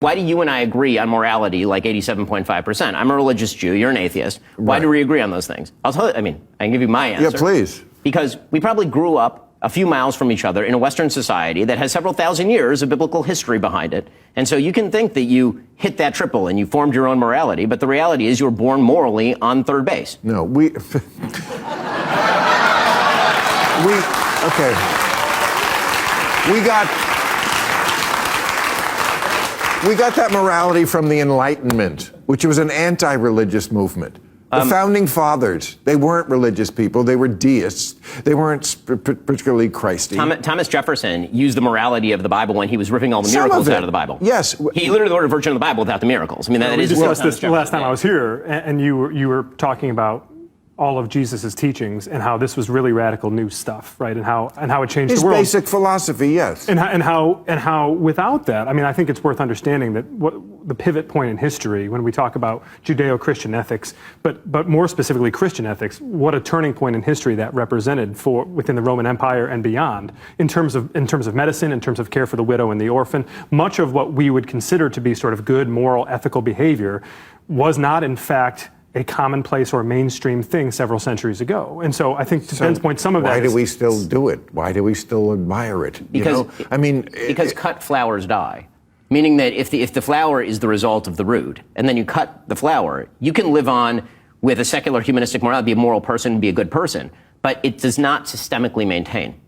Why do you and I agree on morality like 87.5%? I'm a religious Jew. You're an atheist. Why Right. do we agree on those things? I'll tell you, I mean, I can give you my answer. Yeah, please. Because we probably grew up a few miles from each other in a Western society that has several thousand years of biblical history behind it. And so you can think that you hit that triple and you formed your own morality, but the reality is you were born morally on third base. No, okay. We got that morality from the Enlightenment, which was an anti-religious movement. The founding fathers, they weren't religious people. They were deists. They weren't particularly Christy. Thomas Jefferson used the morality of the Bible when he was ripping all the Some miracles of it. out of the Bible. Yes. He literally wrote a version of the Bible without the miracles. I mean, that We is discussed this the Thomas last time I was here, and you were talking about all of Jesus' teachings and how this was really radical new stuff, right? And how it changed His the world. basic philosophy, yes. And how without that, I mean, I think it's worth understanding that what the pivot point in history when we talk about Judeo-Christian ethics, but more specifically Christian ethics, what a turning point in history that represented for within the Roman Empire and beyond in terms of medicine, in terms of care for the widow and the orphan. Much of what we would consider to be sort of good moral ethical behavior was not in fact a commonplace or mainstream thing several centuries ago. And so I think to Ben's point, some of that Why do we still do it? Why do we still admire it? Because, because cut flowers die. Meaning that if the flower is the result of the root, and then you cut the flower, you can live on with a secular humanistic morality, be a moral person, be a good person, but it does not systemically maintain.